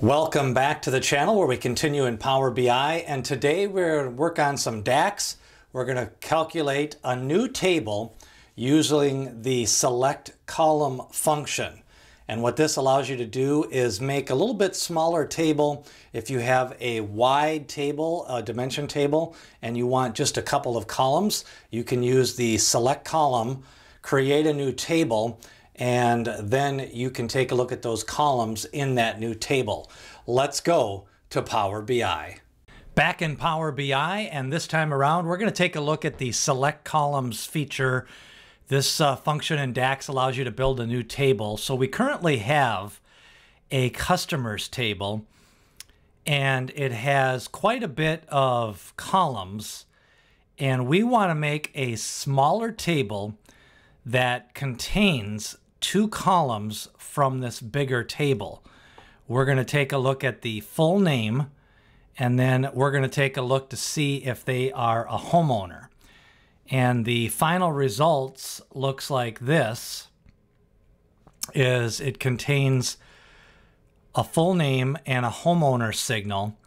Welcome back to the channel where we continue in Power BI, and today we're going to work on some DAX. We're going to calculate a new table using the select column function. And what this allows you to do is make a little bit smaller table. If you have a wide table, a dimension table, and you want just a couple of columns, you can use the select column, create a new table, and then you can take a look at those columns in that new table. Let's go to Power BI. Back in Power BI, and this time around, we're going to take a look at the Select Columns feature. This function in DAX allows you to build a new table. So we currently have a customers table, and it has quite a bit of columns, and we want to make a smaller table that contains two columns from this bigger table. We're going to take a look at the full name, and then we're going to take a look to see if they are a homeowner. And the final results looks like this. It contains a full name and a homeowner signal,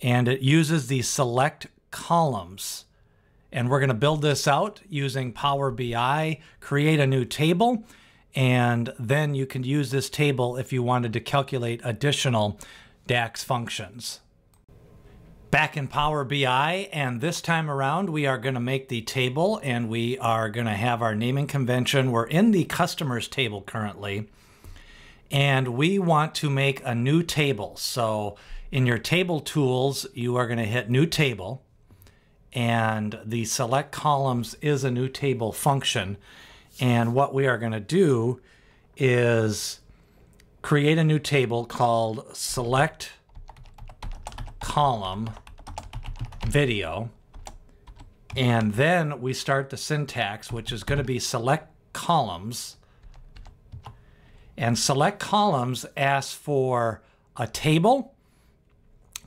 and it uses the select columns. And we're going to build this out using Power BI, create a new table, and then you can use this table if you wanted to calculate additional DAX functions. Back in Power BI, and this time around we are going to make the table, and we are going to have our naming convention. We're in the customers table currently, and we want to make a new table. So in your table tools, you are going to hit new table, and the select columns is a new table function. And what we are going to do is create a new table called Select Column Video. And then we start the syntax, which is going to be select columns. And select columns asks for a table.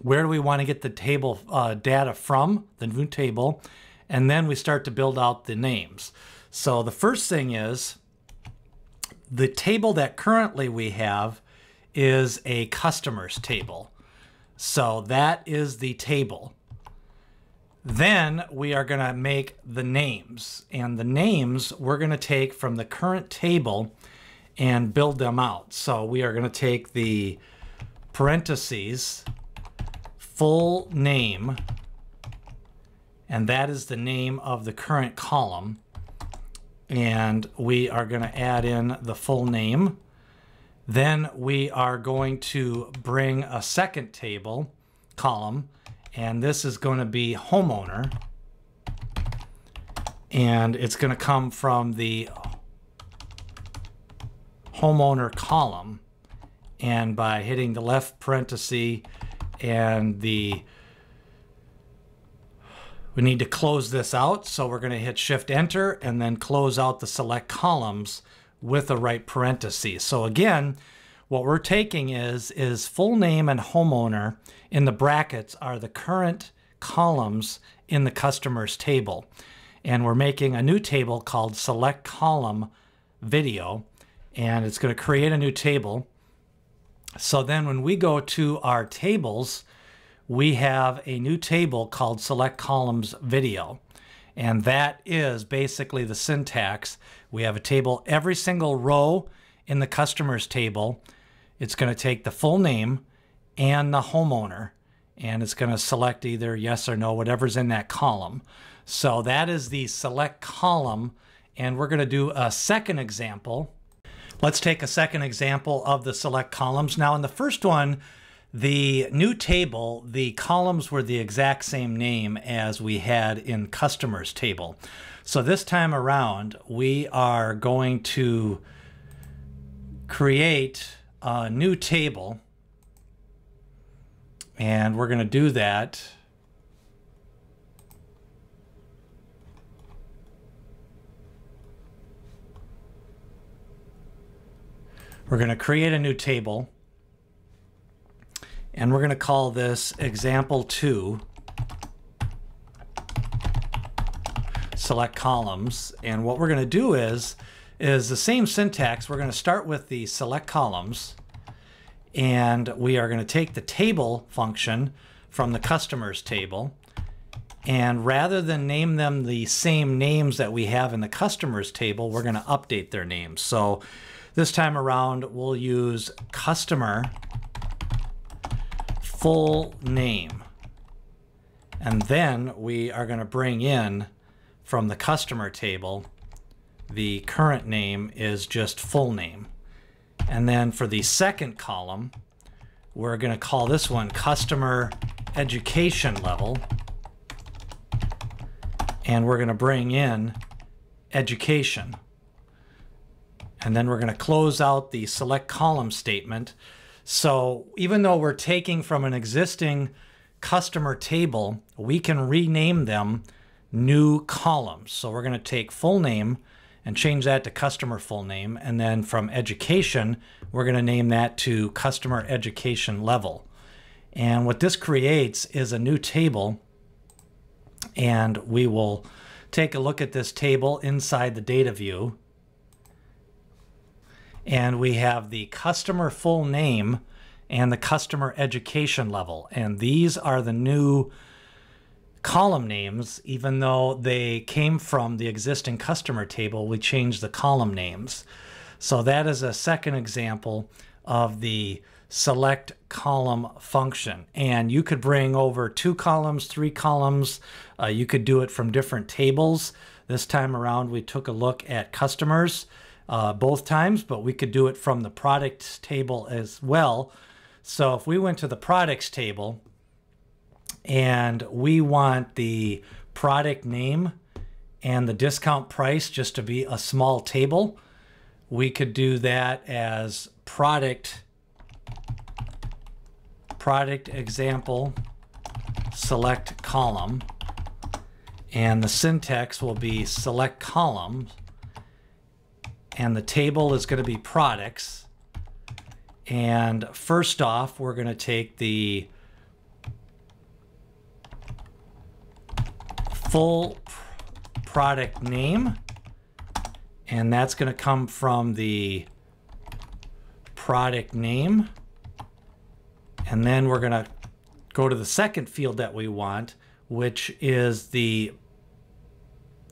Where do we want to get the table data from, the new table? And then we start to build out the names. So the first thing is the table that currently we have is a customers table. So that is the table. Then we are going to make the names, and the names we're going to take from the current table and build them out. So we are going to take the parentheses, full name, and that is the name of the current column. And we are going to add in the full name. Then we are going to bring a second table column, and this is going to be homeowner. And it's going to come from the homeowner column. And by hitting the left parenthesis and we need to close this out, so we're going to hit Shift Enter and then close out the select columns with the right parentheses. So again, what we're taking is full name and homeowner in the brackets are the current columns in the customers table. And we're making a new table called Select Column Video, and it's going to create a new table. So then when we go to our tables, we have a new table called Select Columns Video. And that is basically the syntax. We have a table, every single row in the customers table. It's going to take the full name and the homeowner, and it's going to select either yes or no, whatever's in that column. So that is the select column, and we're going to do a second example. Let's take a second example of the select columns. Now in the first one, the new table, the columns were the exact same name as we had in customers table. So this time around, we are going to create a new table, and we're going to do that we're going to create a new table. And we're going to call this example 2 select columns. And what we're going to do is the same syntax. We're going to start with the select columns, And we are going to take the table function from the customers table, and rather than name them the same names that we have in the customers table, we're going to update their names. So this time around, we'll use customer full name. And then we are going to bring in from the customer table, the current name is just full name. And then for the second column, we're going to call this one customer education level. And we're going to bring in education. And then we're going to close out the select column statement. So even though we're taking from an existing customer table, we can rename them new columns. So we're going to take full name and change that to customer full name. And then from education, we're going to name that to customer education level. And what this creates is a new table. And we will take a look at this table inside the data view. And we have the customer full name and the customer education level. And these are the new column names. Even though they came from the existing customer table, we changed the column names. So that is a second example of the select column function. And you could bring over 2 columns, 3 columns. You could do it from different tables. This time around, we took a look at customers both times, but we could do it from the products table as well. So if we went to the products table and we want the product name and the discount price just to be a small table, we could do that as product example select column, and the syntax will be select columns, and the table is going to be products. And first off, we're going to take the full product name, and that's going to come from the product name. And then we're going to go to the second field that we want, which is the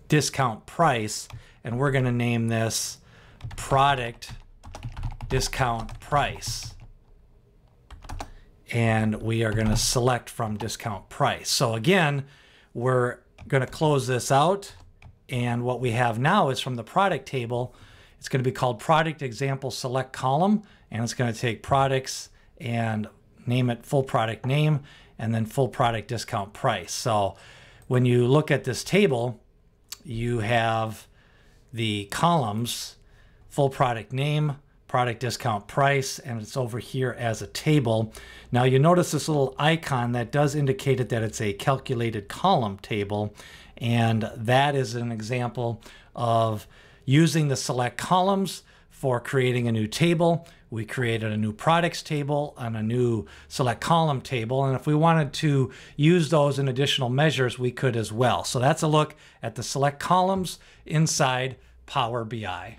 discount price. And we're going to name this product discount price. And we are going to select from discount price. So again, we're going to close this out. And what we have now is from the product table, it's going to be called product example select column. And it's going to take products and name it full product name, and then full product discount price. So when you look at this table, you have the columns, full product name, product discount price, and it's over here as a table. Now you notice this little icon that does indicate that it's a calculated column table, and that is an example of using the select columns for creating a new table. We created a new products table and a new select column table. And if we wanted to use those in additional measures, we could as well. So that's a look at the select columns inside Power BI.